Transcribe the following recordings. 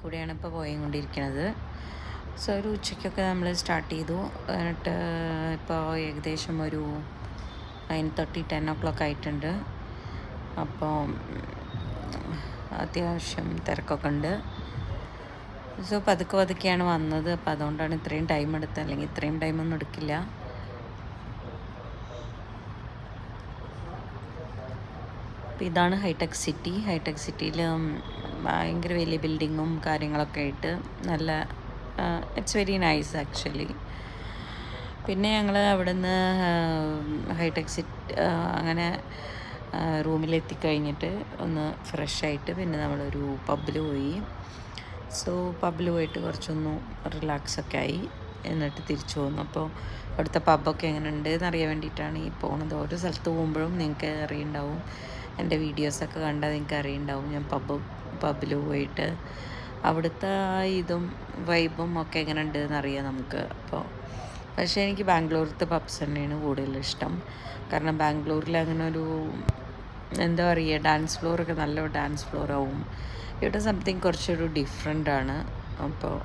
കൂടിയാണ് ഇപ്പോൾ പോയിക്കൊണ്ടിരിക്കുന്നത്. സോ ഒരു ഉച്ചയ്ക്കൊക്കെ നമ്മൾ സ്റ്റാർട്ട് ചെയ്തു. എന്നിട്ട് ഇപ്പോൾ ഏകദേശം ഒരു 9:30 10 ആയിട്ടുണ്ട്. അപ്പോൾ അത്യാവശ്യം തിരക്കൊക്കെ ഉണ്ട്. സോ പതുക്കെ പതുക്കെയാണ് വന്നത്. അപ്പോൾ അതുകൊണ്ടാണ് ഇത്രയും ടൈം എടുത്തത്, അല്ലെങ്കിൽ ഇത്രയും ടൈമൊന്നും എടുക്കില്ല. അപ്പോൾ ഇതാണ് ഹൈടെക് സിറ്റി. ഹൈടെക് സിറ്റിയിൽ ഭയങ്കര വലിയ ബിൽഡിങ്ങും കാര്യങ്ങളൊക്കെ ആയിട്ട് നല്ല ഇറ്റ്സ് വെരി നൈസ് ആക്ച്വലി. പിന്നെ ഞങ്ങൾ അവിടുന്ന് ഹൈടെക് സിറ്റി അങ്ങനെ റൂമിലെത്തിക്കഴിഞ്ഞിട്ട് ഒന്ന് ഫ്രഷായിട്ട് പിന്നെ നമ്മളൊരു പബ്ബിൽ പോയി. സോ പബ്ബിൽ പോയിട്ട് കുറച്ചൊന്ന് റിലാക്സൊക്കെ ആയി. എന്നിട്ട് തിരിച്ചു പോന്നു. അപ്പോൾ അവിടുത്തെ പബ്ബൊക്കെ എങ്ങനെ ഉണ്ട് എന്നറിയാൻ വേണ്ടിയിട്ടാണ് ഈ പോകുന്നത്. ഓരോ സ്ഥലത്ത് പോകുമ്പോഴും നിങ്ങൾക്ക് അറിയുണ്ടാവും, എൻ്റെ വീഡിയോസൊക്കെ കണ്ടാൽ നിങ്ങൾക്ക് അറിയുണ്ടാവും ഞാൻ പബ്ബിൽ പോയിട്ട് അവിടുത്തെ ഇതും വൈബും ഒക്കെ എങ്ങനെ ഉണ്ട് എന്നറിയാം നമുക്ക്. അപ്പോൾ പക്ഷേ എനിക്ക് ബാംഗ്ലൂരിലത്തെ പബ്സ് തന്നെയാണ് കൂടുതൽ ഇഷ്ടം. കാരണം ബാംഗ്ലൂരിൽ അങ്ങനെ ഒരു എന്താ പറയുക, ഡാൻസ് ഫ്ലോറൊക്കെ നല്ല ഡാൻസ് ഫ്ലോറാവും. ഇവിടെ സംതിങ് കുറച്ചൊരു ഡിഫറെൻ്റാണ്. അപ്പോൾ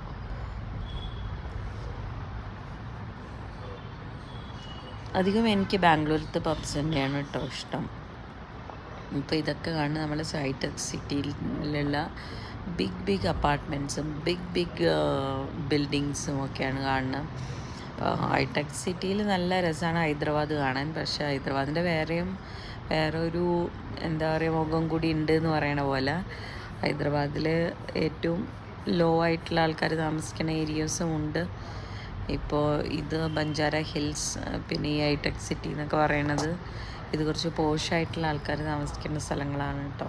അധികം എനിക്ക് ബാംഗ്ലൂരിലത്തെ പബ്സ് തന്നെയാണ് കേട്ടോ ഇഷ്ടം. ഇപ്പോൾ ഇതൊക്കെ കാണുന്നത് നമ്മൾ ഹൈടെക് സിറ്റിയിലുള്ള ബിഗ് അപ്പാർട്ട്മെൻറ്റ്സും ബിഗ് ബിൽഡിങ്സും ഒക്കെയാണ് കാണുന്നത്. അപ്പോൾ ഹൈടെക് സിറ്റിയിൽ നല്ല രസമാണ് ഹൈദരാബാദ് കാണാൻ. പക്ഷേ ഹൈദരാബാദിൻ്റെ വേറൊരു എന്താ പറയുക മുഖം കൂടി ഉണ്ട് എന്ന് പറയണ പോലെ ഹൈദരാബാദിൽ ഏറ്റവും ലോ ആയിട്ടുള്ള ആൾക്കാർ താമസിക്കുന്ന ഏരിയാസും ഉണ്ട്. ഇപ്പോൾ ഇത് ബഞ്ചാര ഹിൽസ്, പിന്നെ ഈ ഹൈടെക് സിറ്റി എന്നൊക്കെ പറയണത് ഇത് കുറച്ച് പോഷായിട്ടുള്ള ആൾക്കാർ താമസിക്കുന്ന സ്ഥലങ്ങളാണ് കേട്ടോ.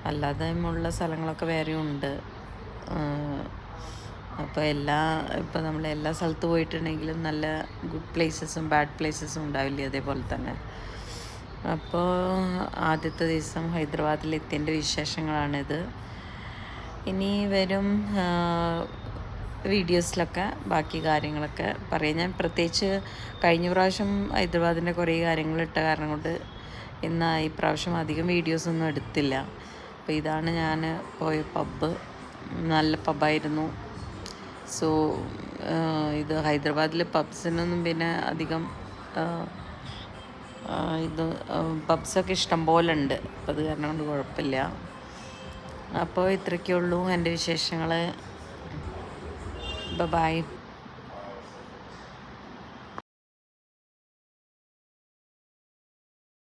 അല്ലാതെ ഉള്ള സ്ഥലങ്ങളൊക്കെ വേറെയും ഉണ്ട്. അപ്പോൾ ഇപ്പോൾ നമ്മൾ എല്ലാ സ്ഥലത്ത് പോയിട്ടുണ്ടെങ്കിലും നല്ല ഗുഡ് പ്ലേസസും ബാഡ് പ്ലേസസും ഉണ്ടാവില്ലേ, അതേപോലെ തന്നെ. അപ്പോൾ ആദ്യത്തെ ദിവസം ഹൈദരാബാദിലെത്തിയതിൻ്റെ വിശേഷങ്ങളാണിത്. ഇനി വരും വീഡിയോസിലൊക്കെ ബാക്കി കാര്യങ്ങളൊക്കെ പറയാം. ഞാൻ പ്രത്യേകിച്ച് കഴിഞ്ഞ പ്രാവശ്യം ഹൈദരാബാദിൻ്റെ കുറേ കാര്യങ്ങളിട്ട കാരണം കൊണ്ട് ഈ പ്രാവശ്യം അധികം വീഡിയോസൊന്നും എടുത്തില്ല. അപ്പോൾ ഇതാണ് ഞാൻ പോയ പബ്ബ്. നല്ല പബ്ബായിരുന്നു. സോ ഇത് ഹൈദരാബാദിലെ പബ്സിനൊന്നും പിന്നെ അധികം പബ്സൊക്കെ ഇഷ്ടം പോലെ ഉണ്ട്. അപ്പോൾ അത് കാരണം കൊണ്ട് കുഴപ്പമില്ല. അപ്പോൾ ഇത്രയൊക്കെ ഉള്ളൂ എൻ്റെ വിശേഷങ്ങൾ. ബൈ.